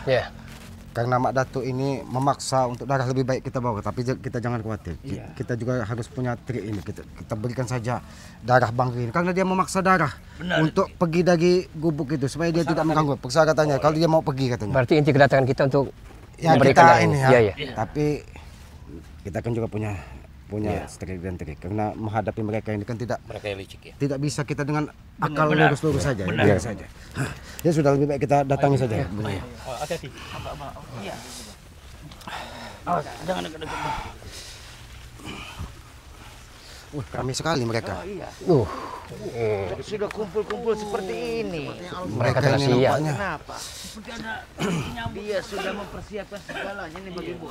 Ya. Karena Mak Datuk ini memaksa untuk darah, lebih baik kita bawa, tapi kita jangan khawatir. Kita juga harus punya trik ini. Kita berikan saja darah Bang Rin karena dia memaksa darah untuk pergi dari gubuk itu supaya dia tidak mengganggu. Persyaratannya kalau dia mau pergi katanya. Berarti inti kedatangan kita untuk Ya memberikan kita darah ini ya. Iya. Tapi kita kan juga punya strategi dan trik karena menghadapi mereka ini kan tidak licik ya. Tidak bisa kita dengan akal lurus-lurus saja. Biar saja. Ya sudah, lebih baik kita datangi saja. Hati-hati. Iya. Jangan dekat-dekat. Kami sekali mereka. Sudah kumpul-kumpul seperti ini. Mereka telah siap. Kenapa? Seperti ada dia sudah mempersiapkan segalanya nih bagi Bu.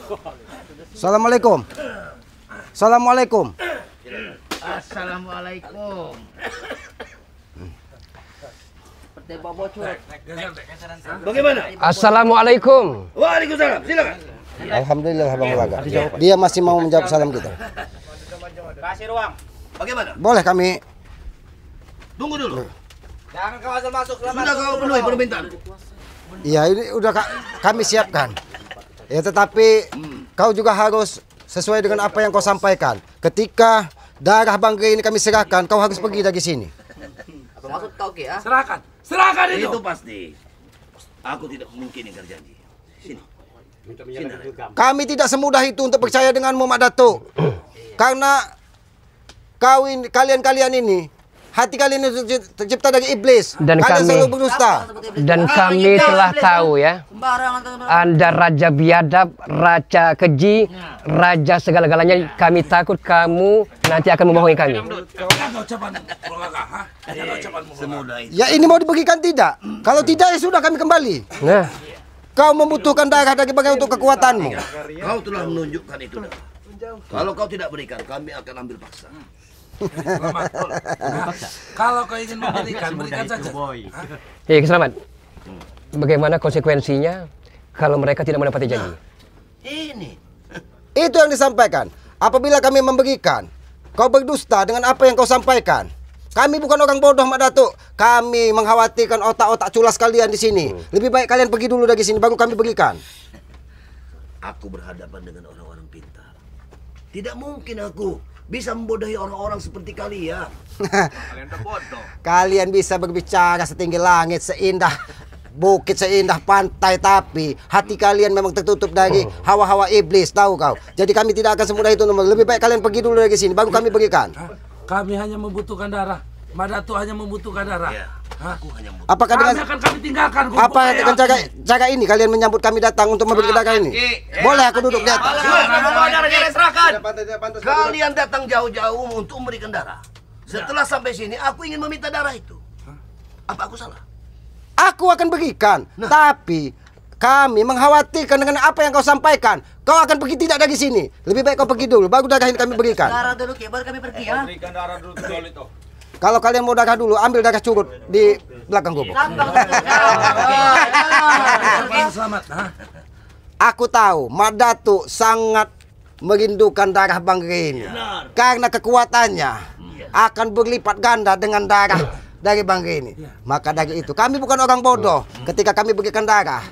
Assalamualaikum. Assalamualaikum. Assalamualaikum. Seperti bocor. Bagaimana? Assalamualaikum. Waalaikumsalam. Silakan. Alhamdulillah Bang Ulaga. Dia masih mau menjawab salam kita. Kasih ruang. Bagaimana? Boleh kami. Tunggu dulu. Jangan kau asal masuk. Sudah kau penuhi permintaan. Iya, ini udah kami siapkan. Ya tetapi kau juga harus sesuai dengan apa yang kau sampaikan. Ketika darah Bang Rin ini kami serahkan, kau harus pergi dari sini. Apa maksud kau Ki ya? Serahkan itu. Itu pasti. Aku tidak mungkin ingkar janji. Sini. Kami tidak semudah itu untuk percaya denganmu Mak Datuk. Karena kalian ini hati kalian itu tercipta dari iblis. Dan kalian kami selalu berdusta. Dan kami telah tahu ya, Anda raja biadab, raja keji, raja segala-galanya. Kami takut kamu nanti akan membohongi kami. Ya ini mau diberikan tidak? Kalau tidak ya sudah kami kembali. Nah, Kau membutuhkan darah dari bagian untuk kekuatanmu. Kau telah menunjukkan itu. Kalau kau tidak berikan, kami akan ambil paksa. Kalau kau ingin memberikan, berikan saja. Selamat. Bagaimana konsekuensinya kalau mereka tidak menepati janji? Ini. Itu yang disampaikan. Apabila kami memberikan, kau berdusta dengan apa yang kau sampaikan. Kami bukan orang bodoh Mak Datuk. Kami mengkhawatirkan otak-otak culas kalian di sini. Lebih baik kalian pergi dulu dari sini baru kami berikan. Aku berhadapan dengan orang-orang pintar. Tidak mungkin aku bisa membodohi orang-orang seperti kalian. Kalian udah bodoh. Kalian bisa berbicara setinggi langit, seindah bukit, seindah pantai, tapi hati kalian memang tertutup dari hawa-hawa iblis, tahu kau. Jadi kami tidak akan semudah itu. Lebih baik kalian pergi dulu dari sini baru kami berikan. Kami hanya membutuhkan darah. Mak Datuk hanya membutuhkan darah. Ya, aku hanya membutuhkan. Apakah dengan kami tinggalkan gubuk. apa dengan cara ini kalian menyambut kami datang untuk memberi darah ini? Boleh aku duduk di atas? Kalian datang jauh-jauh untuk memberikan darah. Setelah sampai sini, aku ingin meminta darah itu. Apa aku salah? Aku akan berikan, tapi kami mengkhawatirkan dengan apa yang kau sampaikan. Kau akan pergi tidak dari sini. Lebih baik kau pergi dulu, baru darah ini kami berikan. Darah dulu Ki, baru kami pergi ya. Berikan darah dulu ke itu. Kalau kalian mau darah dulu, ambil darah curut di belakang gubuk. Selamat. Aku tahu Mak Datuk sangat merindukan darah Bang Rin. Karena kekuatannya akan berlipat ganda dengan darah dari Bang Rin. Maka dari itu, kami bukan orang bodoh. Ketika kami berikan darah,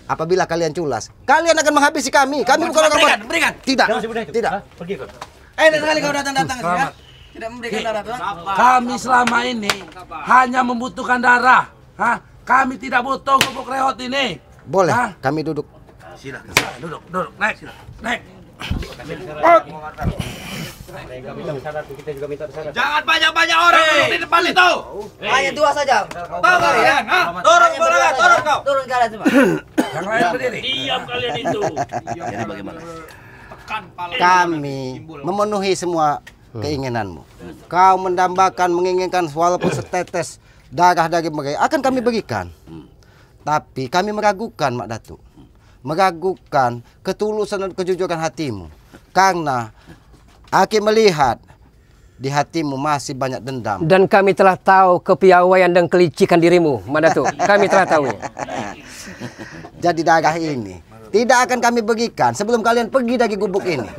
apabila kalian culas, kalian akan menghabisi kami. Kami bukan orang bodoh. Berikan. Tidak. Tidak. Pergi kau. Sekali kau datang-datang ya. Tidak memberikan darah tuh. Kami selama ini hanya membutuhkan darah. Kami tidak butuh gubuk reot ini. Boleh, kami duduk. Silakan. Duduk. Naik. Jangan banyak-banyak orang duduk di depan itu. Hanya dua saja. Tahu kalian? Turun kau. Turun kalian semua. Yang lain berdiri. Diam kalian itu. Jadi bagaimana? Kami memenuhi semua keinginanmu. Kau mendambakan, menginginkan walaupun setetes darah dari mereka, akan kami berikan. Tapi kami meragukan Mak Datuk. Meragukan ketulusan dan kejujuran hatimu. Karena aku melihat di hatimu masih banyak dendam. Dan kami telah tahu kepiawaian dan kelicikan dirimu, Mak Datuk. Kami telah tahu. Jadi darah ini tidak akan kami berikan sebelum kalian pergi dari gubuk ini.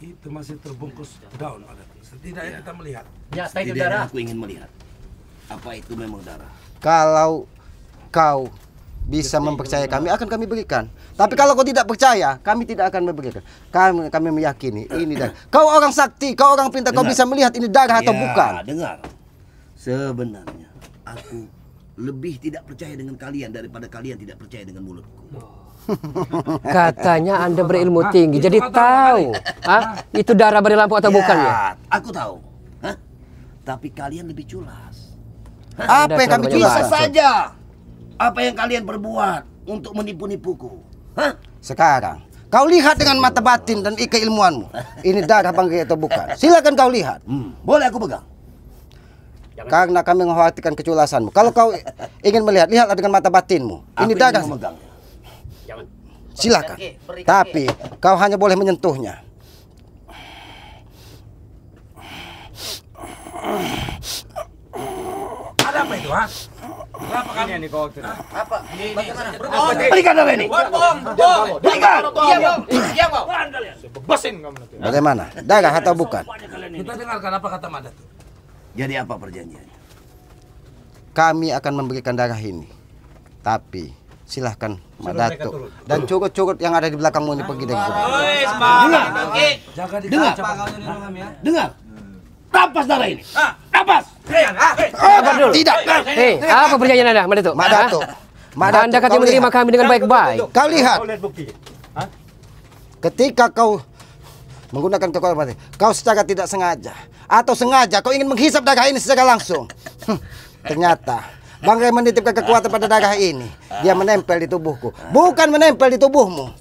Itu masih terbungkus daun. Setidaknya kita melihat. Nyata itu Setidaknya darah. aku ingin melihat. Apa itu memang darah? Kalau kau bisa mempercayai kami, akan kami berikan. Tapi kalau kau tidak percaya, kami tidak akan memberikan. Kami meyakini ini darah. Kau orang sakti, kau orang pintar, kau bisa melihat ini darah atau bukan. Dengar. Sebenarnya aku lebih tidak percaya dengan kalian daripada kalian tidak percaya dengan mulutku. Katanya Anda berilmu tinggi, jadi tahu itu darah berlampu atau bukan ya? Aku tahu. Hah? Tapi kalian lebih culas. Apa yang kami Bisa culas? saja. Apa yang kalian perbuat untuk menipu-nipuku? Hah? Sekarang kau lihat dengan mata batin dan keilmuanmu. Ini darah Banggai atau bukan? Silakan kau lihat. Boleh aku pegang? Karena kami mengkhawatirkan keculasanmu. Kalau kau ingin melihat, lihatlah dengan mata batinmu. Ini Aku darah. ingin memegang. Silakan. Tapi kau hanya boleh menyentuhnya. Ada apa itu, ha? Kenapa kamu? Ini kau Apa? Bagaimana? Berikan darah ini. Berikan. Bagaimana? Darah atau bukan? Kita dengarkan apa kata Madatu. Jadi apa perjanjiannya? Kami akan memberikan darah ini. Tapi silahkan Madatu dan curut-curut yang ada di belakangmu ini pergi dari sini. Jaga di Dengar. Dengar. Rampas darah ini. Rampas. Tidak. Hei, apa perjanjian Anda, Madatu? Madatu. Anda katanya kau menerima lihat. kami dengan baik-baik. Kau lihat. Ketika kau menggunakan kekuatan mati, kau secara tidak sengaja atau sengaja kau ingin menghisap darah ini secara langsung. Ternyata Banggai menitipkan kekuatan pada darah ini. Dia menempel di tubuhku, bukan menempel di tubuhmu.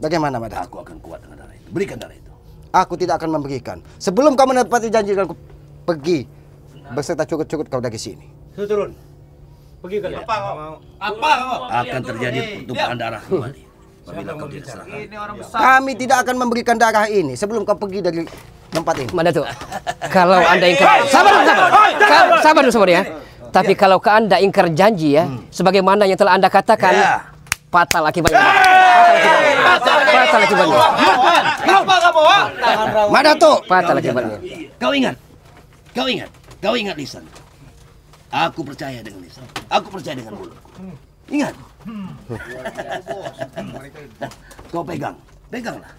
Bagaimana, Madatu? Aku akan kuat dengan darah itu. Berikan darah itu. Aku tidak akan memberikan sebelum kau menepati janji dengan pergi beserta curut-curut kau dari sini. Turun. Pergi kalian. Apa kau? Akan terjadi pertumpahan darah kembali. Apabila kau tidak serahkan. Ini orang besar. Kami tidak akan memberikan darah ini sebelum kau pergi dari tempat ini. Madatu, kalau Anda ingkar, sabar dulu ya. Tapi kalau ke Anda ingkar janji ya, sebagaimana yang telah Anda katakan, fatal akibatnya. Fatal akibatnya. Apa kamu? Madatu, Fatal akibatnya. Kau ingat Lisan. Aku percaya dengan Lisan. Aku percaya dengan mulutku. Ingat. Kau peganglah.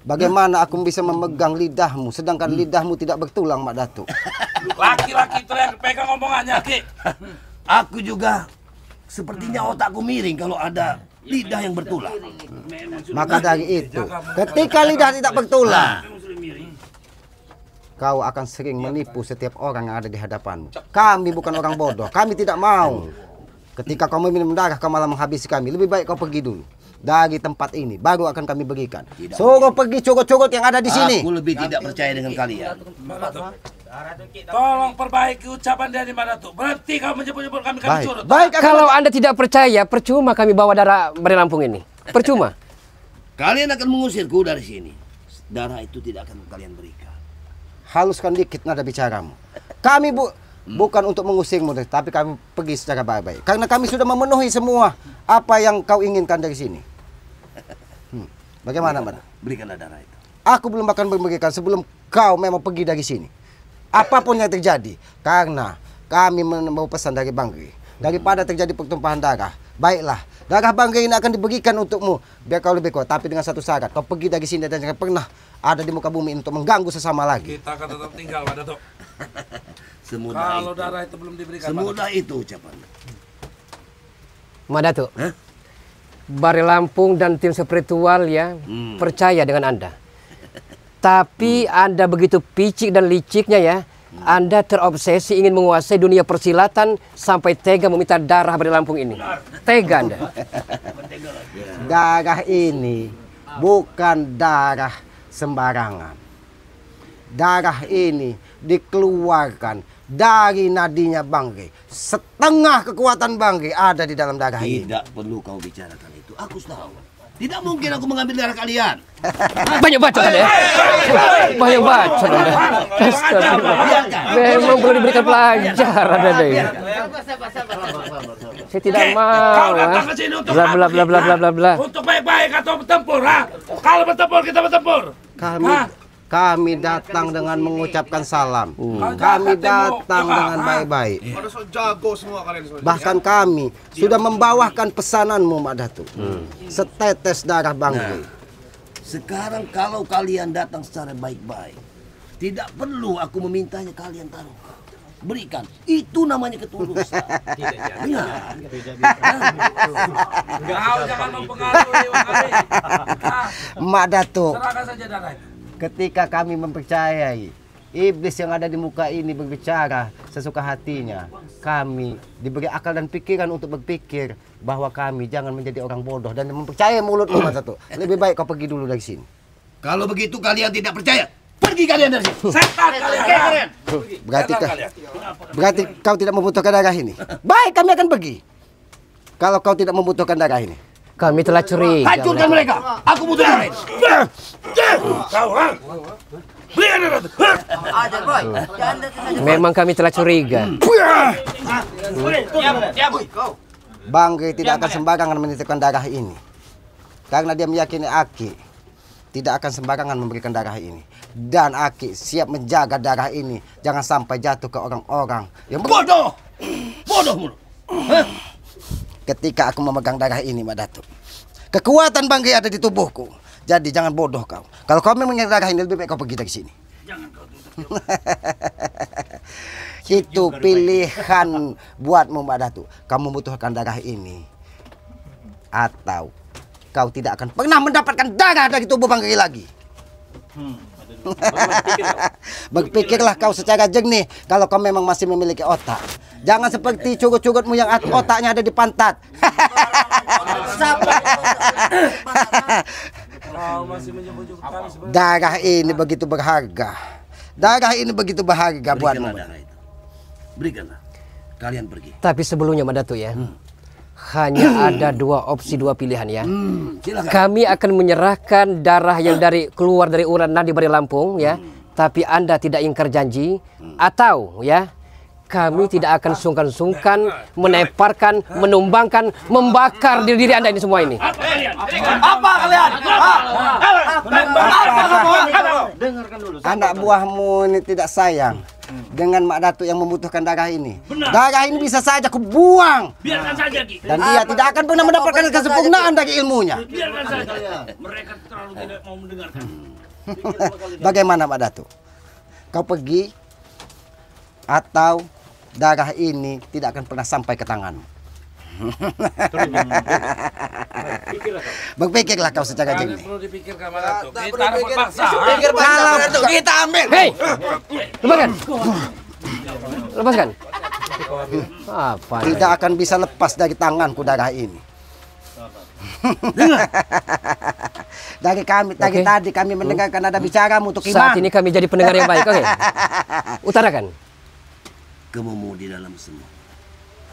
bagaimana aku bisa memegang lidahmu sedangkan lidahmu tidak bertulang, Mak Datuk? Laki-laki itu yang pegang omongannya, Ki. Aku juga sepertinya otakku miring kalau ada lidah yang bertulang. Maka dari itu, ketika lidah tidak bertulang, kau akan sering menipu setiap orang yang ada di hadapanmu. Kami bukan orang bodoh, kami tidak mau. Ketika kau meminum darah, kau malah menghabisi kami. Lebih baik kau pergi dulu dari tempat ini, baru akan kami berikan. Suruh pergi curut-curut yang ada di sini. Aku lebih tidak percaya dengan kalian. Tolong perbaiki ucapan dari Madatu. Berhenti kau menyebut-nyebut kami curut. Baik, Kalau Anda tidak percaya, percuma kami bawa darah Bari Lampung ini. Percuma. Kalian akan mengusirku dari sini. Darah itu tidak akan kalian berikan. haluskan dikit nada bicaramu. Kami bukan untuk mengusirmu, tapi kami pergi secara baik-baik. Karena kami sudah memenuhi semua apa yang kau inginkan dari sini. Bagaimana, Mana? Berikanlah darah itu. Aku belum akan memberikan sebelum kau memang pergi dari sini. Apapun yang terjadi, karena kami mau pesan dari Banggai. Daripada terjadi pertumpahan darah, baiklah, darah Banggai ini akan diberikan untukmu biar kau lebih kuat. Tapi dengan satu syarat, kau pergi dari sini dan jangan pernah ada di muka bumi untuk mengganggu sesama lagi. Kita akan tetap tinggal, Madatu. Semudah Kalau itu. darah itu belum diberikan, Semudah itu ucapannya. Madatu, Bari Lampung dan tim spiritual ya percaya dengan Anda. Tapi Anda begitu picik dan liciknya ya. Anda terobsesi ingin menguasai dunia persilatan sampai tega meminta darah Bari Lampung ini. Tega Anda. Darah ini bukan darah sembarangan. Darah ini dikeluarkan dari nadinya Banggai. Setengah kekuatan Banggai ada di dalam darah ini. Tidak perlu kau bicarakan itu. Aku tahu. Tidak mungkin aku mengambil darah kalian. Banyak bacot Anda ya. Banyak bacot Anda. Memang perlu diberikan pelajaran Anda ya. Saya tidak mau. Kau datang ke sini untuk Bla bla bla bla bla bla bla. Untuk baik-baik atau bertempur, ha? Kalau bertempur kita bertempur. Kami datang dengan mengucapkan salam. Kami datang dengan baik-baik. Pada so jago semua kalian semua. Bahkan kami sudah membawakan pesananmu, Mak Datuk. Setetes darah Bangke. Sekarang kalau kalian datang secara baik-baik, tidak perlu aku memintanya kalian taruh. Berikan. Itu namanya ketulusan. Ingat. Kau jangan mempengaruhi kami. Mak Datuk, Serahkan saja darah itu. ketika kami mempercayai iblis yang ada di muka ini berbicara sesuka hatinya, kami diberi akal dan pikiran untuk berpikir bahwa kami jangan menjadi orang bodoh dan mempercayai mulutmu, Mak Datuk. Lebih baik kau pergi dulu dari sini. Kalau begitu kalian tidak percaya, pergi kalian dari sini. Setan kalian. Berarti kau tidak membutuhkan darah ini. Baik, kami akan pergi. Kalau kau tidak membutuhkan darah ini. Kami telah curiga. Hancurkan mereka. Aku butuh darah ini. Kau, berikan darah itu. Ajar boy. Jangan Memang kami telah curiga. Bangke tidak akan sembarangan menitipkan darah ini. Karena dia meyakini Aki tidak akan sembarangan memberikan darah ini. Dan Aki siap menjaga darah ini jangan sampai jatuh ke orang-orang yang Bodoh. Bodoh mulu. ketika aku memegang darah ini, Mak Datuk. Kekuatan Bangke ada di tubuhku. Jadi jangan bodoh kau. Kalau kau memegang darah ini, lebih baik kau pergi dari sini. Jangan kau tutup. Itu pilihan buatmu, Mak Datuk. Kamu membutuhkan darah ini, atau kau tidak akan pernah mendapatkan darah dari tubuh Bangke lagi. Berpikirlah kau secara jernih kalau kau memang masih memiliki otak. Jangan seperti curut-curutmu yang otaknya ada di pantat. Kau masih menyebut kami sebagai Darah ini begitu berharga. Darah ini begitu berharga buatmu. Berikanlah darah itu. Berikanlah. Kalian pergi. Tapi sebelumnya, Mak Datuk ya, hanya ada dua opsi, dua pilihan ya. Silakan. Kami akan menyerahkan darah yang keluar dari urat nadi Bari Lampung ya, tapi Anda tidak ingkar janji, atau ya kami tidak akan sungkan-sungkan meneparkan, menumbangkan, membakar diri Anda ini semua ini. Apa kalian? Anak buahmu ini tidak sayang dengan Mak Datuk yang membutuhkan darah ini. Darah ini bisa saja kubuang. biarkan saja Ki. Dan dia tidak akan pernah mendapatkan kesempurnaan dari ilmunya. Biarkan saja. Mereka terlalu tidak mau mendengarkan. Bagaimana, Mak Datuk? Kau pergi atau darah ini tidak akan pernah sampai ke tanganmu? Berpikirlah kau secara Jangan jernih. perlu dipikirkan Mak Datuk. Kita dapat paksa. Kita ambil. Hei, lepaskan, lepaskan. Apa? Tidak akan bisa lepas dari tanganku darah ini. Dari tadi kami mendengarkan ada bicaramu untuk iman. Saat ini kami jadi pendengar yang baik, oke? Utarakan. Kemumu di dalam semua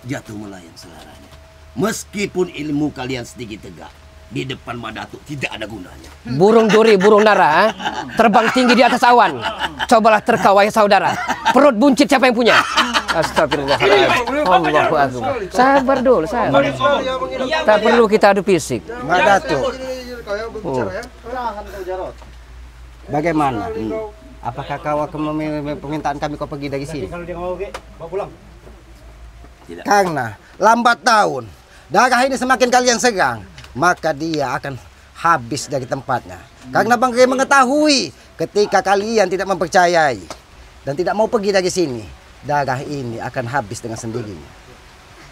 jatuh melayang selaranya. Meskipun ilmu kalian sedikit tegak, di depan Mak Datuk tidak ada gunanya. Burung duri, burung dara, terbang tinggi di atas awan. Cobalah terkawai saudara. Perut buncit siapa yang punya? Astagfirullahaladzim. Allahu Akbar. Sabar dulu, sabar. Tak perlu kita adu fisik. Mak Datuk, bagaimana? Apakah kau akan memenuhi permintaan kami kau pergi dari sini? Tidak. Karena lambat tahun, darah ini semakin kalian segang, maka dia akan habis dari tempatnya. Karena Bangke mengetahui ketika kalian tidak mempercayai dan tidak mau pergi dari sini, darah ini akan habis dengan sendirinya.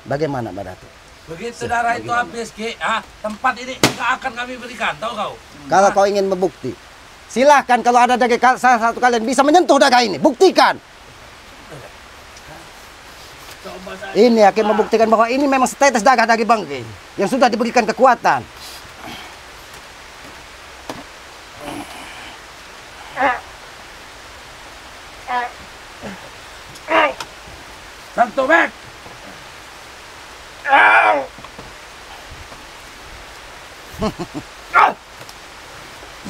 Bagaimana, Mak Datuk? Begitu darah itu habis Ki, tempat ini nggak akan kami berikan, tahu kau? Kalau kau ingin membukti, silahkan kalau ada dari salah satu kalian bisa menyentuh darah ini, buktikan. Ini akan membuktikan bahwa ini memang setetes darah dari Bangke yang sudah diberikan kekuatan. Santo Bek!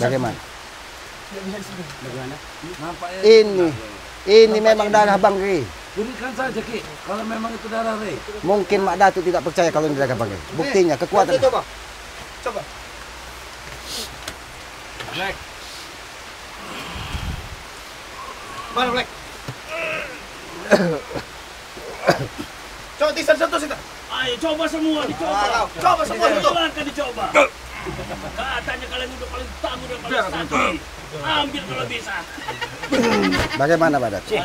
Bagaimana? Nampaknya Ini memang darah Bangke. berikan saja Ki, kalau memang itu darah Rey. Mungkin Mak Datuk tidak percaya kalau ini darah Bangke. Buktinya kekuatan. Coba. Black. Mana Black? Coba Tisan sentuh situ. Ayo coba semua, dicoba. Coba semua sentuh. Silakan dicoba. Katanya kalian udah paling tangguh dan paling sakti. Ambil kalau bisa. Bagaimana Pak Datuk?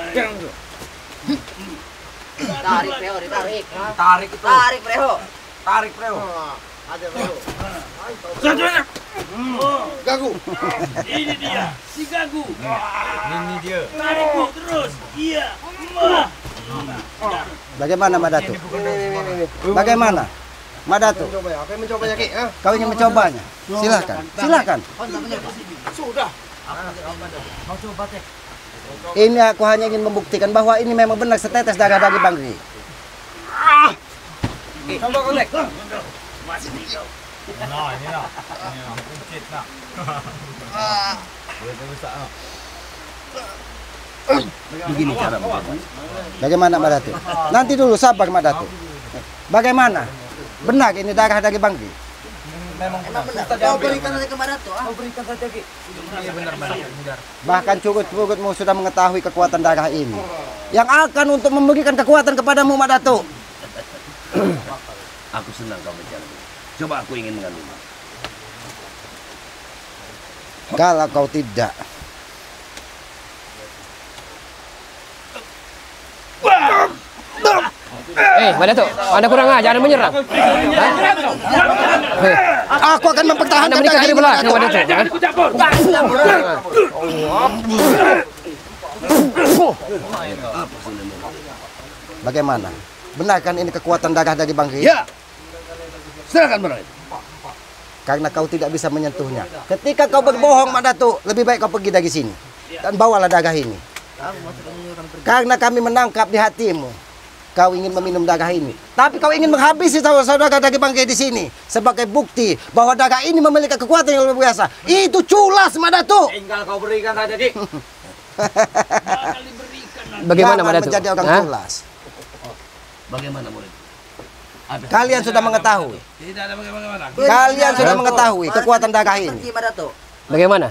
Tarik Preho, ditarik. Tarik itu. Tarik Preho. Tarik, Preo. Satunya. Gagu. Ini dia, si Gagu. Ini dia. Tarik Bu, terus. Iya. Wah. Bagaimana Pak Datuk? Bagaimana? Pak Datuk, Coba ya, apa yang mencobanya Ki? Hah? kau ingin mencobanya? Silakan, silakan. Sudah. Ini aku hanya ingin membuktikan bahwa ini memang benar setetes darah daging Bangri. Coba kau Black. Masih tinggal. Begini cara membuat. Bagaimana Pak Datuk? Nanti dulu sabar Pak Datuk. Bagaimana? Benar ini darah daging Bangri. Emang benar. Kau berikan saja ke Madato. Bahkan curut-curutmu sudah mengetahui kekuatan darah ini yang akan untuk memberikan kekuatan kepadamu Pak Datuk. Aku senang kau bicara. Coba aku ingin mengandungmu. Kalau kau tidak, Pak Datuk, Anda kurang ajar, Anda menyerang. aku akan mempertahankan Anda menikah darah dari ini Pak belakang, Datuk. Pak Datuk. Jangan ikut campur. Bagaimana? Benar kan ini kekuatan darah daging Bangri? Ya. Silakan benar. Karena kau tidak bisa menyentuhnya. Ketika kau berbohong Pak Datuk, lebih baik kau pergi dari sini dan bawalah darah ini. Karena kami menangkap di hatimu, kau ingin meminum darah ini. Tapi kau ingin menghabisi saudara daging Bangri di sini sebagai bukti bahwa darah ini memiliki kekuatan yang luar biasa. Itu culas Pak Datuk. Tinggal kau berikan saja Ki. Bakal diberikan. Bagaimana Pak Jangan Datuk? menjadi orang Hah? culas. Bagaimana murid? Kalian sudah mengetahui. Tidak ada bagaimana. Kalian sudah mengetahui kekuatan darah ini. Pergi Madato. Bagaimana?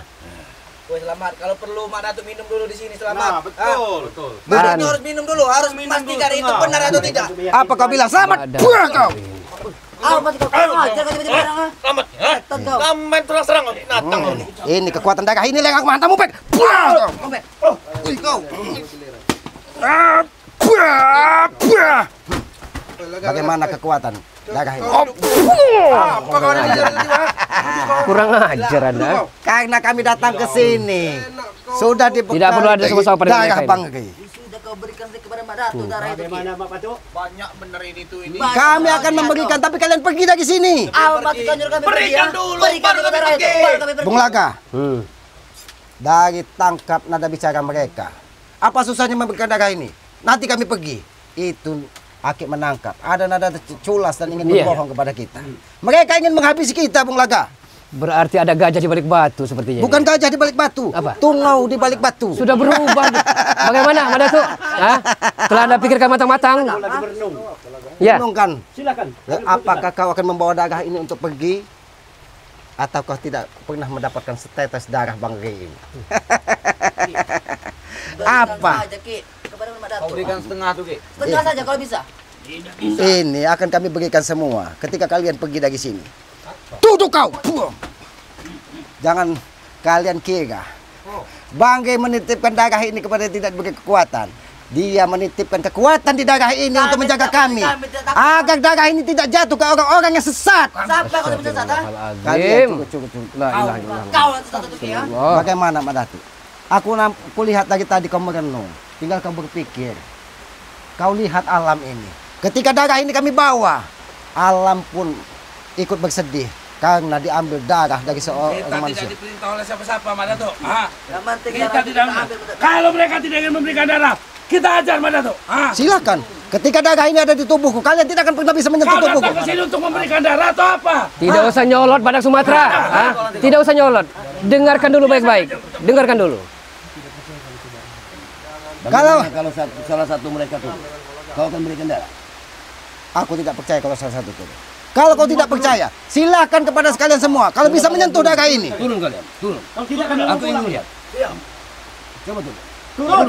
Woi selamat. Kalau perlu Madato minum dulu di sini Nah, selamat. betul. Budaknya harus minum dulu, harus memastikan itu benar atau tidak. Apa kau bilang selamat? Ada. Buang kau. Ah, masih kau ajar kau tiba-tiba orang ah. Selamat. Setan kau. Kamu main terang-serang binatang kau ini. Ini kekuatan darah ini yang aku hantamu, Pek. Buang kau. Kompet. Wih, kau. Bagaimana kekuatan darah ini? Apa kau ini tiba-tiba? Kurang ajar Anda. Karena kami datang ke sini sudah dibekali Tidak perlu ada sama-sama pada mereka darah ini. Bangri. Sudah kau berikan saja kepada Madato darah itu. Banyak bener ini tuh ini. Kami akan memberikan, tapi kalian pergi dari sini. Ah, matikan nyuruh kami pergi Berikan ya. dulu, Berikan baru dulu kami darah itu. pergi. Baru kami pergi. Bung Laka, Hmm. dari tangkap nada bicara mereka. Apa susahnya memberikan darah ini? Nanti kami pergi. Itu Akik menangkap. Ada nada culas dan ingin Iya. berbohong kepada kita. Mereka ingin menghabisi kita, Bung Laka. Berarti ada gajah di balik batu sepertinya. Bukan gajah di balik batu. Apa? Tungau di balik batu. Sudah berubah. Bagaimana, Pak Datuk? Hah? Telah Anda pikirkan matang-matang? Ya. Renungkan. Silakan. Apakah kau akan membawa darah ini untuk pergi? Atau kau tidak pernah mendapatkan setetes darah Bangri ini? Berikan Apa? saja, Ki, kepada Madato. setengah tuh Ki. Setengah saja kalau bisa. Ini akan kami berikan semua ketika kalian pergi dari sini. Tutup kau! Buang. Jangan kalian kira Bangri menitipkan darah ini kepada tidak diberi kekuatan. Dia menitipkan kekuatan di darah ini untuk menjaga kami. Agar darah ini tidak jatuh ke orang-orang yang sesat. Sampai kau bisa sesat, ha? Kalian cukup. La ilaha illallah. Kau yang sesat itu, Ki, ya. Allah. Bagaimana Madatu? Aku lihat dari tadi kau merenung. Tinggal kau berpikir. Kau lihat alam ini. Ketika darah ini kami bawa, alam pun ikut bersedih karena diambil darah dari Kita seorang tidak manusia. diperintah oleh siapa-siapa, Madato. Ah, Yang penting kita darah tidak. ambil. Kalau mereka tidak ingin memberikan darah, kita ajar Madato. Ah, Silakan. Ketika darah ini ada di tubuhku, kalian tidak akan pernah bisa menyentuh kau tubuhku. datang ke sini untuk memberikan darah atau apa? Tidak usah nyolot Badak Sumatera. Hah? Tidak usah nyolot. Dengarkan dulu baik-baik. Dengarkan dulu. Kalau- Kalau salah satu mereka tuh, kau akan berikan darah. Aku tidak percaya kalau salah satu itu. Kalau kau tidak percaya, silakan kepada sekalian semua. Kalau bisa menyentuh darah ini. Turun kalian, turun. Aku ingin lihat. Coba turun. Turun.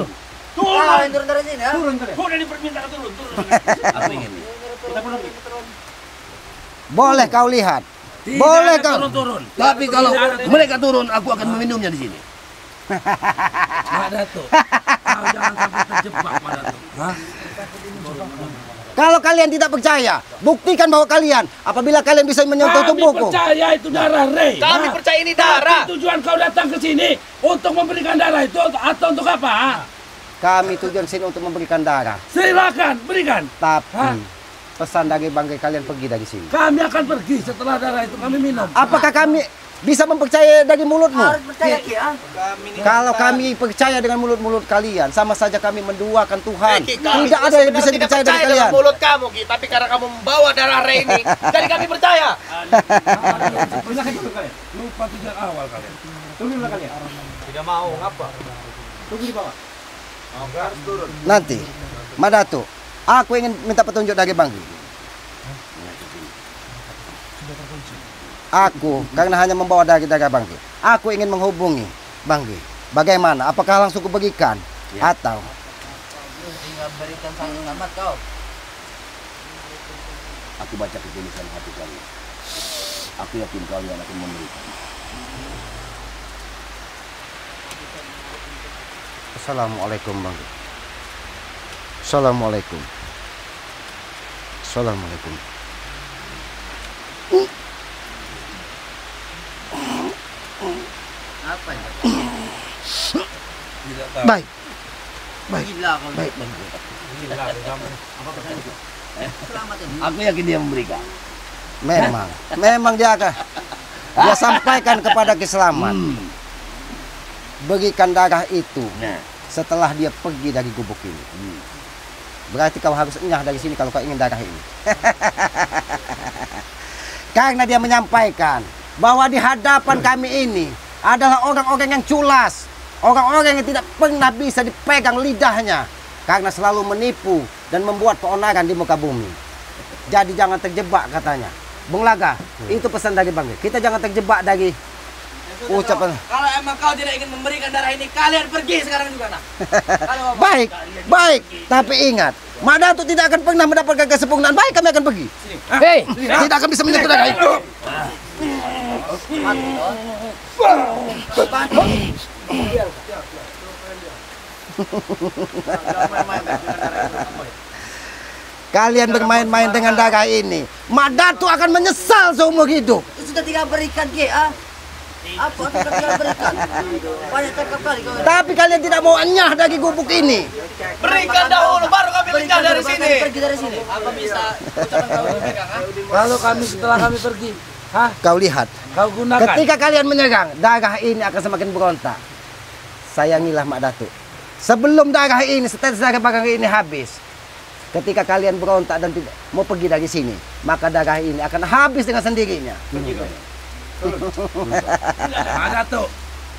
Kalian turun dari sini ya. Udah dipermintaan turun. Apa ingin? Boleh kau lihat. Tidak Boleh ada kau. turun-turun. Tapi kalau mereka turun, aku akan meminumnya di sini. Mak Datuk, kau jangan sampai terjebak, Mak Datuk. Hah? Kalau kalian tidak percaya, buktikan bahwa kalian apabila kalian bisa menyentuh Kami tubuhku. percaya itu darah Rey. Kami Hah? percaya ini darah. Tapi tujuan kau datang ke sini untuk memberikan darah itu atau untuk apa? Kami tujuan sini untuk memberikan darah. Silakan, berikan. Tapi Hah? pesan dari bangkai kalian pergi dari sini. Kami akan pergi setelah darah itu kami minum. Apakah kami bisa mempercayai dari mulutmu? Harus percaya Ki ya. Kalau kami percaya dengan mulut-mulut kalian, sama saja kami menduakan Tuhan. Ki, kami Tidak ada yang bisa tidak dipercaya dari percaya kalian. dengan mulut kamu, Ki. Tapi karena kamu membawa darah Rey ini, jadi kami percaya. Lupa tujuan awal kalian. Tidak mau, ngapa? Nanti, Madatu, aku ingin minta petunjuk dari Banggi. Aku, karena hanya membawa dari Banggi, aku ingin menghubungi Banggi. Bagaimana? Apakah langsung kubagikan? Atau Tinggal berikan sang selamat kau. Aku baca ketulusan hati kalian. Aku yakin kalian akan memberikan. Assalamualaikum Banggi. Assalamualaikum. Assalamualaikum. Apa ya? Baik. Gila kau. Baik. Selamat ya. Aku yakin dia memberikan. Memang dia akan dia sampaikan kepada Kiselamat. Berikan darah itu Nah, setelah dia pergi dari gubuk ini. Berarti kau harus enyah dari sini kalau kau ingin darah ini. Karena dia menyampaikan bahwa di hadapan kami ini adalah orang-orang yang culas, orang-orang yang tidak pernah bisa dipegang lidahnya karena selalu menipu dan membuat keonaran di muka bumi. Jadi jangan terjebak katanya. Bung Laga, itu pesan dari Bang. Kita jangan terjebak dari ucapan. Kalau emang kau tidak ingin memberikan darah ini, kalian pergi sekarang juga nah. Baik, baik. Tapi ingat, Mak Datuk tidak akan pernah mendapatkan kesempurnaan. Baik, kami akan pergi. Hei, Tidak akan bisa menyentuh darah itu. Kalian bermain-main dengan darah ini, Mak Datuk akan menyesal seumur hidup. Sudah tinggal berikan Ki ah. Apa sudah tinggal berikan? Banyak cakap kali kau. Tapi kalian tidak mau enyah dari gubuk ini. Berikan dahulu, baru kami lenyap dari sini. Pergi dari sini. Apa bisa ucapan kau dipegang ah? Kalau kami setelah kami pergi, hah? Kau lihat, Kau gunakan. ketika kalian menyerang, darah ini akan semakin berontak. Sayangilah Mak Datuk. Sebelum darah ini, setetes darah Bagang ini habis, ketika kalian berontak dan tidak mau pergi dari sini, maka darah ini akan habis dengan sendirinya. Mak Datuk,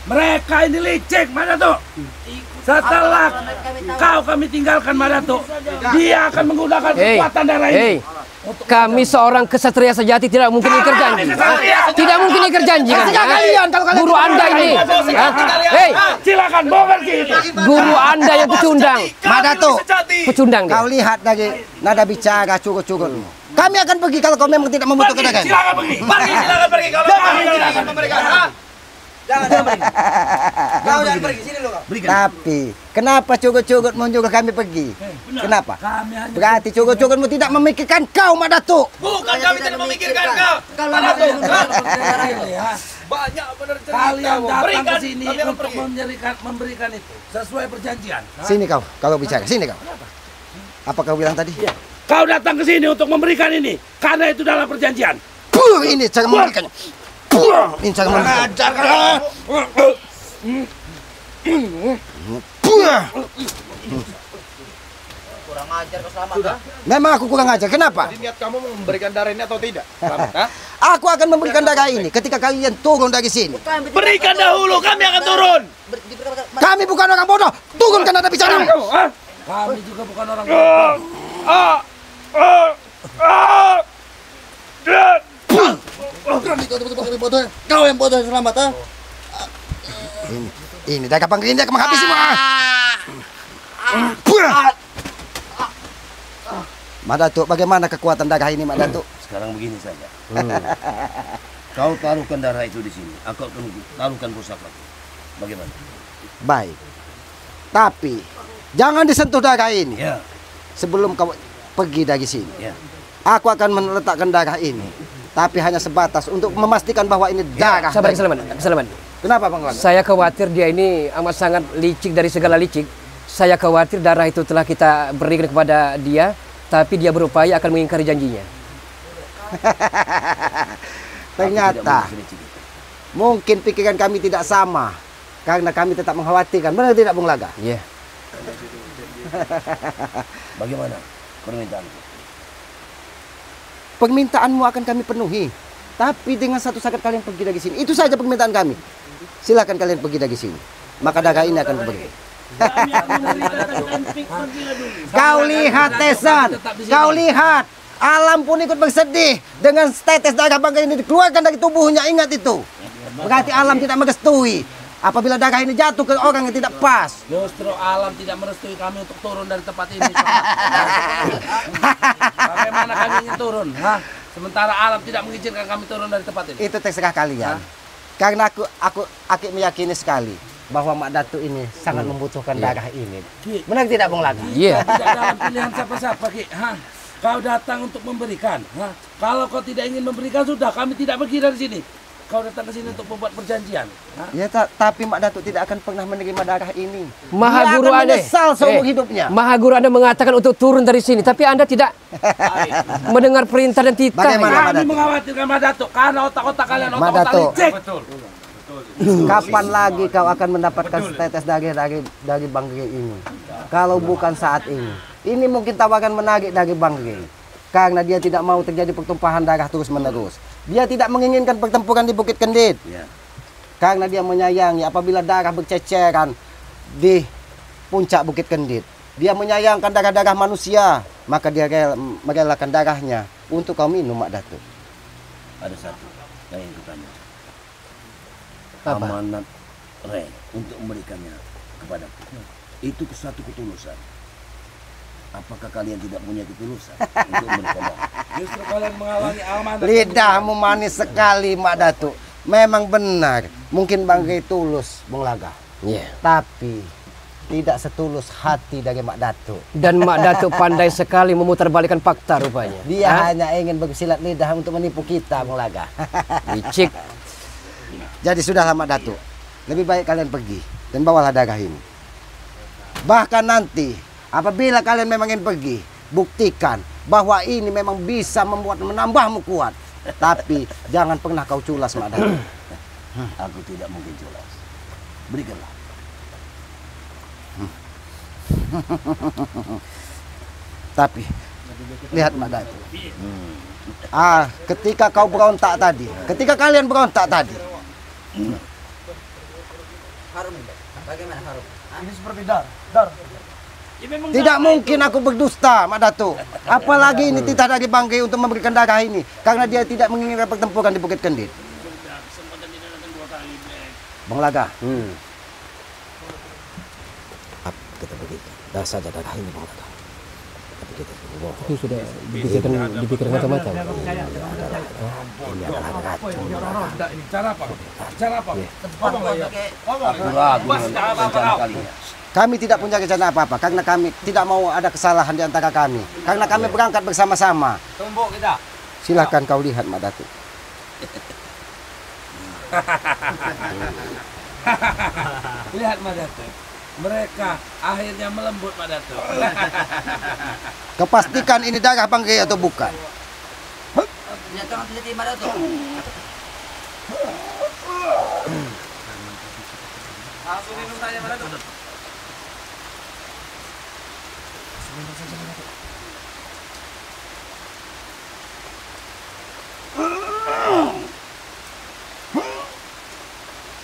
mereka ini licik, Mak Datuk. Setelah kami tinggalkan Mak Datuk, dia akan menggunakan hei, kekuatan darah ini. hei. Kami seorang kesatria sejati tidak mungkin ingkar janji. Tidak mungkin ingkar janji kan? Kalian, kalau kalian Guru Anda ini. Hei, Silakan bawa pergi itu. guru Anda yang pecundang. Mak Datuk, Pecundang dia. kau lihat dari nada bicara curut-curutmu. Kami akan pergi kalau kau memang tidak membutuhkan darah ini. Silakan pergi. Silakan pergi kalau kami tidak ingin memberikan. Jangan pergi. Kau jangan pergi sini lo kau. Tapi, kenapa curut-curut menyuruh kami pergi? Kenapa? Kami hanya Berarti curut-curutmu tidak memikirkan kau, Mak Datuk. Bukan kami tidak memikirkan kau. Kalau Mak Datuk, darah itu. ya. banyak benar cerita. Kalian datang ke Berikan, sini kami akan untuk pergi. memberikan itu sesuai perjanjian. Hah? Sini kau, kalau bicara. Sini kau. Apa kau bilang tadi? Kau datang ke sini untuk memberikan ini karena itu dalam perjanjian. Puh, ini cara memberikannya. Puh, ini cara memberikannya. Puh. Kurang ajar kau Selamat ah. Memang aku kurang ajar. Kenapa? Jadi niat kamu memberikan darah ini atau tidak? Hah? Aku akan memberikan darah ini ketika kalian turun dari sini. Berikan dahulu, kami akan turun. Kami bukan orang bodoh. Turunkan nada bicara. Kami juga bukan orang bodoh. Kau yang bodoh Selamat ah. Ini darah Bang Rinda akan menghabisimu. Mak Datuk, bagaimana kekuatan darah ini, Mak Datuk? Sekarang begini saja. Kau taruhkan darah itu di sini. Aku akan taruhkan pusaka. Bagaimana? Baik. Tapi jangan disentuh darah ini. Ya. Sebelum kau pergi dari sini. Ya. Aku akan meletakkan darah ini. Tapi hanya sebatas untuk memastikan bahwa ini darah. Sabar, Keselaman. Kenapa, Bang Laga? Saya khawatir dia ini amat sangat licik dari segala licik. Saya khawatir darah itu telah kita berikan kepada dia, tapi dia berupaya akan mengingkari janjinya. Ternyata mungkin pikiran kami tidak sama karena kami tetap mengkhawatirkan. Benar tidak, Bung Laga? Iya. Bagaimana permintaanku? Permintaanmu akan kami penuhi. Tapi dengan satu syarat, kalian pergi dari sini. Itu saja permintaan kami. Silakan kalian pergi dari sini. Maka darah ini akan pergi. Kau lihat, Tesan. Kau lihat. Alam pun ikut bersedih dengan tetes darah bangkai ini dikeluarkan dari tubuhnya. Ingat itu. Berarti alam tidak merestui apabila darah ini jatuh ke orang yang tidak pas. Justru alam tidak merestui kami untuk turun dari tempat ini. Bagaimana kami ingin turun? Hah? Sementara alam tidak mengizinkan kami turun dari tempat ini. Itu terserah kalian. Karena aku meyakini sekali bahwa Mak Datuk ini sangat membutuhkan darah ini. Benar tidak, Bung Laga? Iya. Tidak dalam pilihan siapa-siapa, Ki. Hah? Kau datang untuk memberikan. Hah? Kalau kau tidak ingin memberikan, sudah kami tidak pergi dari sini. Kau datang ke sini untuk membuat perjanjian. Hah? Ya, tapi Mak Datuk tidak akan pernah menerima darah ini. Maha Dia Guru akan Anda menyesal seumur hidupnya. Maha Guru Anda mengatakan untuk turun dari sini, tapi Anda tidak mendengar perintah dan titah. Bagaimana, Mak Kami Datuk? mengkhawatirkan Mak Datuk karena otak-otak kalian Mak otak-otak Datuk. licik. Kapan lagi kau akan mendapatkan setetes darah dari Bangge ini? Kalau bukan saat ini. Ini mungkin tawaran menarik dari Bangge. Karena dia tidak mau terjadi pertumpahan darah terus-menerus. Dia tidak menginginkan pertempuran di Bukit Kendit. Ya. Karena dia menyayangi apabila darah berceceran di puncak Bukit Kendit. Dia menyayangkan darah-darah manusia. Maka dia merelakan darahnya untuk kau minum, Mak Datuk. Ada satu yang ingin kutanya. Apa? Amanat Rey untuk memberikannya kepadaku. Itu satu ketulusan. Apakah kalian tidak punya ketulusan untuk memberikan darah? Justru kalian menghalangi amanat. Lidahmu manis sekali, Mak Datuk. Memang benar. Mungkin Bangge tulus, Bung Laga. Iya. Tapi tidak setulus hati dari Mak Datuk. Dan Mak Datuk pandai sekali memutarbalikkan fakta rupanya. Dia hanya ingin bersilat lidah untuk menipu kita, Bung Laga. Licik. Jadi sudahlah, Mak Datuk. Lebih baik kalian pergi dan bawalah darah ini. Bahkan nanti apabila kalian memang ingin pergi, buktikan bahwa ini memang bisa menambahmu kuat. Tapi jangan pernah kau culas, Mak Datuk. Aku tidak mungkin culas. Berikanlah. Tapi lihat, Mak Datuk. Ketika kau berontak tadi, ketika kalian berontak tadi, Harum. Bagaimana harum? Ini seperti dar. tidak mungkin aku berdusta, Mak Datuk. Apalagi ini titah dari Bangge untuk memberikan darah ini, karena dia tidak menginginkan pertempuran di Bukit Kendit. Bang Laga. Kita begitu. Dah saja darah ini, Bang Laga. Tapi kita Itu sudah dipikirkan matang-matang. ini adalah racun. Cara apa? Cara apa? Aku ragu dengan rencana kalian. Kami tidak punya rencana apa-apa karena kami tidak mau ada kesalahan di antara kami. Karena kami berangkat bersama-sama. Tumbuk kita. Silahkan kau lihat, Mak Datuk. Lihat Mak Datuk. Mereka akhirnya melembut, Mak Datuk. Kau pastikan ini darah Bangge atau bukan? Lihat tangan teliti Mak Datuk. Langsung minum saja pada tuh.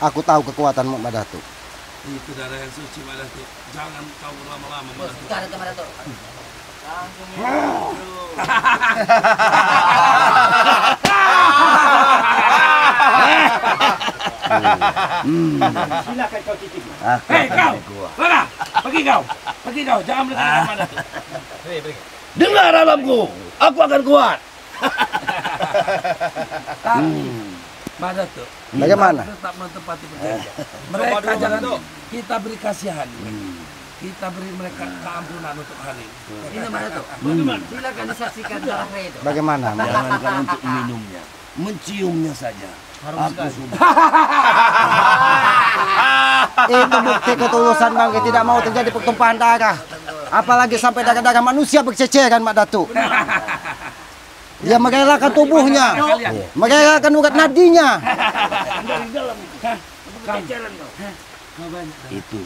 Aku tahu kekuatanmu, Mak Datuk. Itu darah yang suci, Mak Datuk. Jangan kau berlama-lama, Mak Datuk. Bukan itu Mak Datuk. Langsung minum dulu. Hei kau, mana? Pergi kau. Pergi kau, jangan berikan Mak Datuk. Dengar alamku, aku akan kuat. Tapi Mak Datuk, Bagaimana? kita tetap menepati perjanjian. Mereka jangan kita beri kasihan. Kita beri mereka keampunan untuk hari ini. Ini mana tuh? Silakan disaksikan darah itu. Bagaimana? Jangankan untuk minumnya, menciumnya saja. Aku sudah. Itu bukti ketulusan Bangke, tidak mau terjadi pertumpahan darah. Apalagi sampai darah-darah manusia berceceran, Mak Datuk. Dia merelakan tubuhnya, merelakan urat nadinya. Itu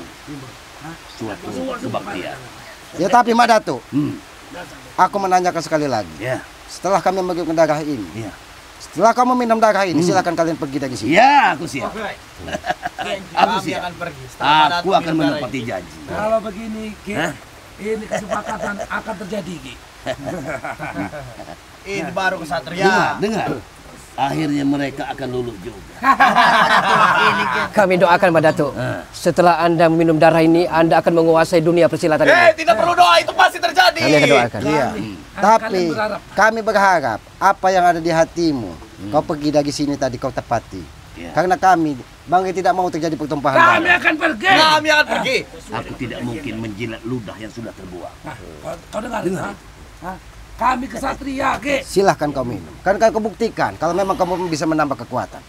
suatu kebaktian. Ya tapi Mak Datuk, aku menanyakan sekali lagi. Ya, Setelah kami memberikan darah ini, ya. setelah kamu minum darah ini, silakan kalian pergi dari sini. Ya, aku siap. Aku siap. akan pergi. Aku akan menepati janji. Kalau begini, Ki, ini kesepakatan akan terjadi, Ki. Ini baru kesatria. Dengar. Akhirnya mereka akan luluh juga. Kami doakan Mak Datuk. Setelah Anda minum darah ini, Anda akan menguasai dunia persilatan ini. Tidak perlu doa, itu pasti terjadi. Kami akan doakan. Iya. Tapi kami berharap apa yang ada di hatimu, kau pergi dari sini tadi kau tepati. Ya. Karena kami Bangke tidak mau terjadi pertumpahan Kami darah. akan pergi. Kami akan pergi. Aku tidak mungkin menjilat ludah yang sudah terbuang. Kau dengar? Hah? Kami kesatria, Ki. Silahkan kau minum. Kan kau buktikan kalau memang kamu bisa menambah kekuatan.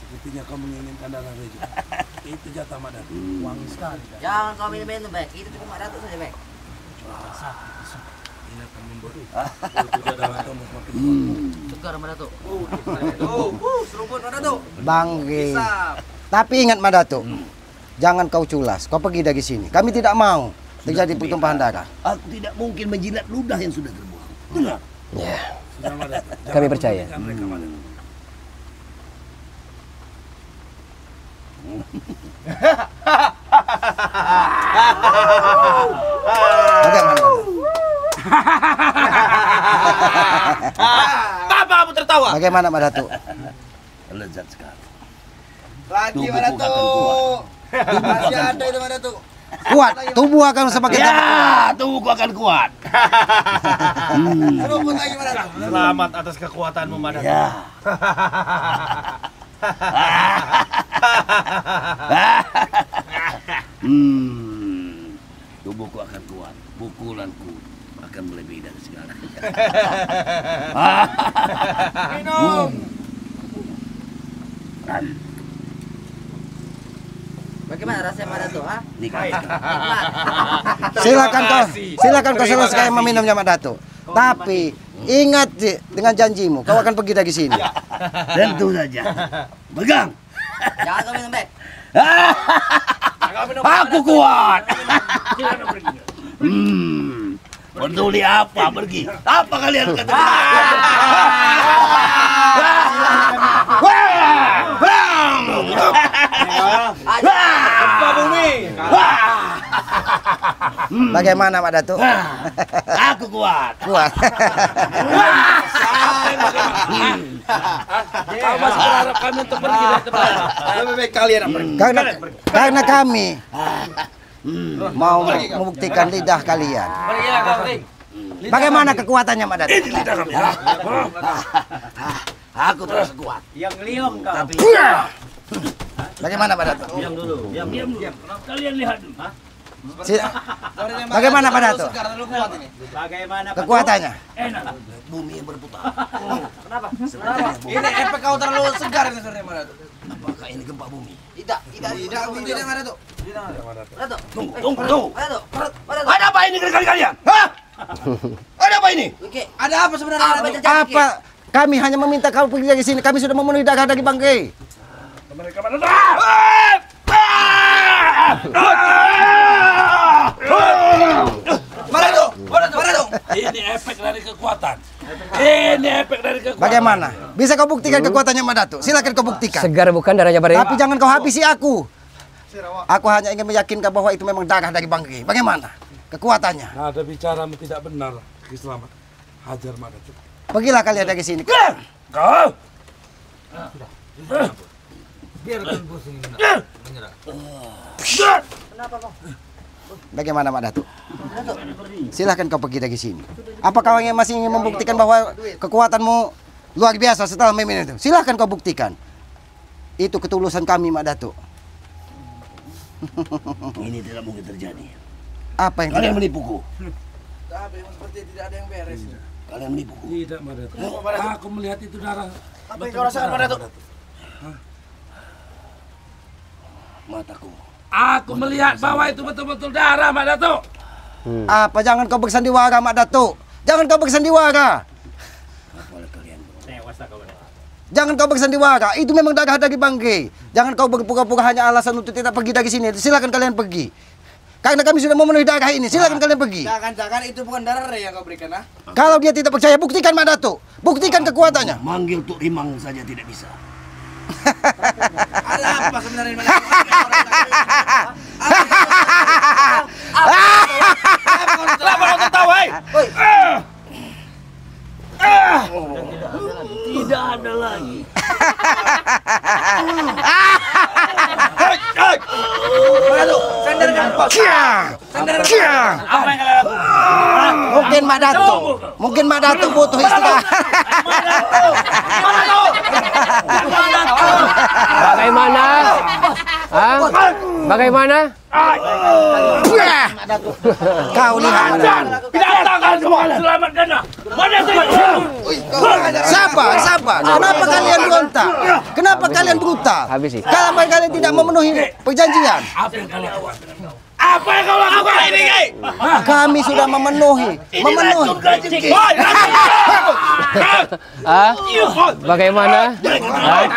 Sepertinya kau menginginkan darah Rejo. Itu jatah Mak Datuk. Wangi sekali. Jangan kau minum-minum, Bek. Itu cukup Mak Datuk saja, Bek. Ini akan membuat darah kamu semakin Segar, Mak Datuk. Seruput Mak Datuk. Bangke. Tapi ingat Mak Datuk, jangan kau culas. Kau pergi dari sini. Kami tidak mau terjadi pertumpahan darah. Aku tidak mungkin menjilat ludah yang sudah terbuang. Dengar. Ya, Sudah, Mak Datuk. Jangan kami percaya. meninggalkan mereka, Mak Datuk. Bagaimana? Apa kamu tertawa? Bagaimana Mak Datuk? Lezat sekali. Lagi Tubuhku Mak akan Datuk. Masih ada itu Mak Datuk. Kuat, tubuh akan semakin tambah kuat. Ya, tubuhku akan kuat. Seruput lagi Mak Datuk. Selamat atas kekuatanmu Mak Datuk. Ya. Tubuhku akan kuat. Pukulanku akan melebihi dari segalanya. Minum. Bagaimana rasanya Mak Datuk, ha? Nikmat. Silakan kau selesai meminumnya Mak Datuk. Tapi ingat dengan janjimu, kau akan pergi dari sini. Tentu saja. Pegang. Jangan kau minum, Bek. Aku kuat. Peduli apa pergi? Apa kalian kata? Gempa bumi. Bagaimana Mak Datuk? Aku kuat. Kuat. Kau masih berharap kami untuk pergi dari tempat ini? Lebih baik kalian yang pergi. Karena kami mau membuktikan lidah kalian. Pergilah kau, Ring. Bagaimana kekuatannya Mak Datuk? Ini lidah kami. Aku terus kuat. Yang liung kau. Tapi Bagaimana Mak Datuk? Diam dulu. Kalian lihat dulu. Bagaimana Mak Datuk? Bagaimana Kekuatannya? Enak. bumi yang berputar. Ini efek kau terlalu segar ini sore Mak Datuk. Apakah ini gempa bumi? Tidak Mak Datuk. Mak Datuk. Tunggu. Mak Datuk. Mak Datuk. Ada apa ini kalian? Hah? Ada apa ini? Oke. Ada apa sebenarnya? Apa Mak Datuk? terjadi, Ki? Apa? Kami hanya meminta kau pergi dari sini. Kami sudah memenuhi darah dari Bangke. Mereka pada tak. Mak Datuk. Ini efek dari kekuatan. Ini efek dari kekuatan. Bagaimana? Bisa kau buktikan kekuatannya Mak Datuk? Silakan kau buktikan. Segar bukan darahnya Bareng? Tapi jangan kau habisi aku. Aku hanya ingin meyakinkan bahwa itu memang darah dari Bangke. Bagaimana? Kekuatannya. Nada bicaramu tidak benar, Ki Selamat. Hajar Mak Datuk. Pergilah kalian dari sini. Kau. Biarkan bos ini menyerah. Kenapa, Bang? Bagaimana Mak Datuk? Silahkan kau pergi dari sini. Apa kau yang masih ingin membuktikan bahwa kekuatanmu luar biasa setelah memimpin itu? Silahkan kau buktikan. Itu ketulusan kami Mak Datuk. Ini tidak mungkin terjadi. Apa yang Kalian tidak? menipuku. Tapi seperti tidak ada yang beres. Kalian menipuku. Tidak, Mak Datuk. Aku melihat itu darah. Apa yang kau rasakan, Mak Datuk? Mataku. Aku melihat bahwa itu betul-betul darah, Mak Datuk. Apa jangan kau bersandiwara Mak Datuk? Jangan kau bersandiwara. Apalah kalian? Jangan kau bersandiwara. Itu memang darah dari Bangke. Jangan kau berpura-pura hanya alasan untuk tidak pergi dari sini. Silakan kalian pergi. Karena kami sudah memenuhi darah ini. Silakan kalian pergi. Jangan-jangan itu bukan darah yang kau berikan, ah? Kalau dia tidak percaya, buktikan Mak Datuk. Buktikan kekuatannya. Manggil Tuk Rimang saja tidak bisa. Ada apa sebenarnya? Kenapa kau tertawa, Tidak ada lagi. Sandarkan kau. Sandarkan. Apa yang kalian lakukan? Mungkin Mak Datuk. Mungkin Mak Datuk butuh istirahat. Bagaimana? Hah? Bagaimana? Kau lihat Mak Datuk. Binasakan semua. Selamatkanlah. Mana itu? Siapa? Siapa? Kenapa kalian berontak? Kenapa kalian brutal? Habisi. Kenapa kalian tidak memenuhi perjanjian? Apa yang kau lakukan ini, Ki? Kami sudah memenuhi. Hah? Bagaimana? Hah?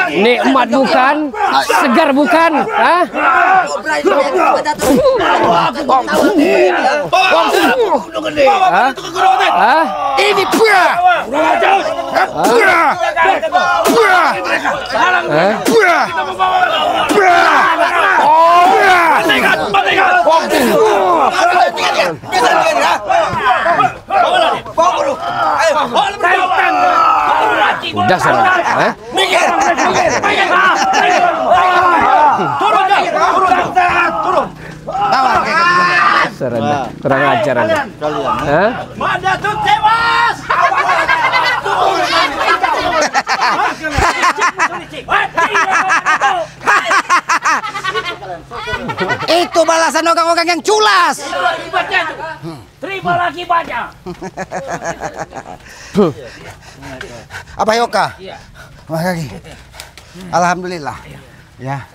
Nikmat bukan? Segar bukan? Hah? Hah? Hah? Ini pura. Udah sana. Hah? Serada. Kurang ajar Anda. Hah? Mak Datuk tewas. Itu balasan orang-orang yang culas. Terima lagi banyak. Apa Yoka? Makasih. Alhamdulillah. Ya.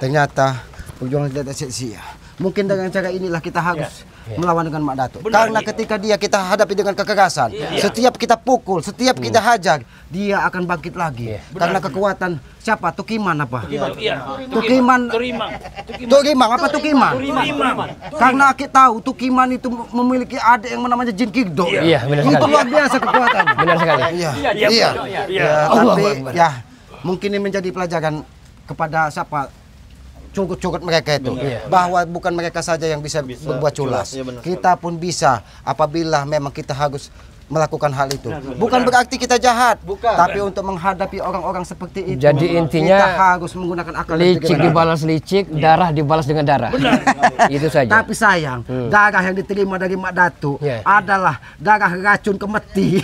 Ternyata perjuangan tidak sia-sia. Mungkin dengan cara inilah kita harus melawan dengan Mak Datuk. Karena ketika kita hadapi dengan kekerasan, setiap kita pukul, setiap kita hajar, dia akan bangkit lagi. Karena kekuatan siapa? Tukiman apa? Tukiman. Tukiman apa Tukiman? Karena kita tahu Tukiman itu memiliki adik yang namanya Jin Kigdo. Iya, benar Itu sekali. luar biasa kekuatannya. Benar sekali. Iya. Tapi ya mungkin ini menjadi pelajaran kepada siapa cugut-cugut mereka itu, bahwa bukan mereka saja yang bisa berbuat culas. Kita pun bisa apabila memang kita harus melakukan hal itu. Bukan berarti kita jahat, tapi untuk menghadapi orang-orang seperti itu. Jadi intinya kita harus menggunakan akal dan licik pikiran. dibalas licik, darah dibalas dengan darah. Itu saja. Tapi sayang, darah yang diterima dari Mak Datuk adalah darah racun kemeti.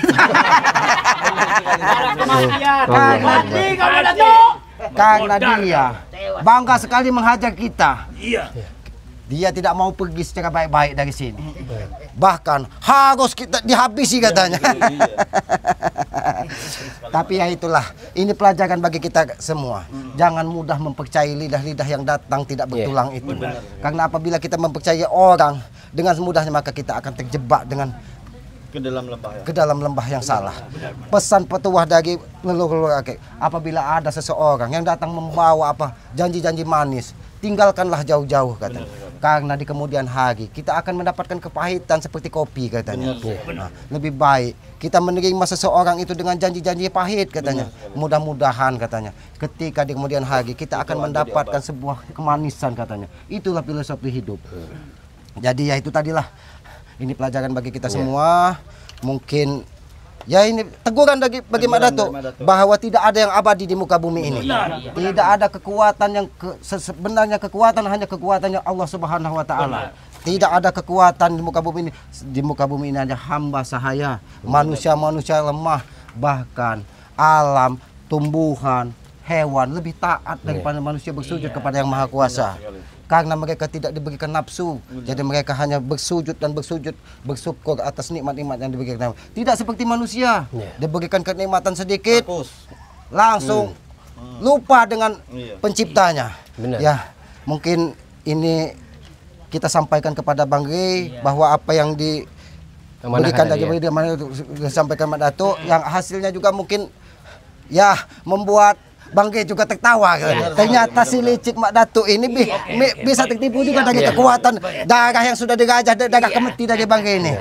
Karena dia bangga sekali menghajar kita. Dia tidak mau pergi secara baik-baik dari sini. Bahkan harus kita dihabisi katanya. Tapi ya itulah, ini pelajaran bagi kita semua. Jangan mudah mempercayai lidah-lidah yang datang tidak bertulang itu. Karena apabila kita mempercayai orang dengan mudahnya, maka kita akan terjebak dengan ke dalam lembah yang salah. Pesan petuah dari leluhur kakek, apabila ada seseorang yang datang membawa janji-janji manis, tinggalkanlah jauh-jauh katanya. Karena di kemudian hari kita akan mendapatkan kepahitan seperti kopi katanya. Nah, lebih baik kita menerima seseorang itu dengan janji-janji pahit katanya. Mudah-mudahan katanya ketika di kemudian hari kita akan mendapatkan sebuah kemanisan katanya. Itulah filosofi hidup. Jadi ya itu tadilah. Ini pelajaran bagi kita semua. Mungkin Ya ini teguran bagi Mak Datuk bahwa tidak ada yang abadi di muka bumi ini. Tidak ada kekuatan yang sebenarnya kekuatan hanya kekuatannya Allah Subhanahu wa taala. Tidak ada kekuatan di muka bumi ini. Di muka bumi ini hanya hamba sahaya, manusia-manusia lemah, bahkan alam, tumbuhan, hewan lebih taat daripada manusia bersujud kepada Yang Maha Kuasa. Karena mereka tidak diberikan nafsu, jadi mereka hanya bersujud dan bersyukur atas nikmat-nikmat yang diberikan. Tidak seperti manusia, diberikan kenikmatan sedikit, langsung lupa dengan penciptanya. Benar. Ya, mungkin ini kita sampaikan kepada Bang Rey bahwa apa yang diberikan dari disampaikan Mak Datuk, yang hasilnya juga mungkin ya membuat Bang Rey juga tertawa. Ternyata si licik Mak Datuk ini bisa tertipu juga dari kekuatan darah yang sudah dirajah, darah kemeti dari Bang Rey ini.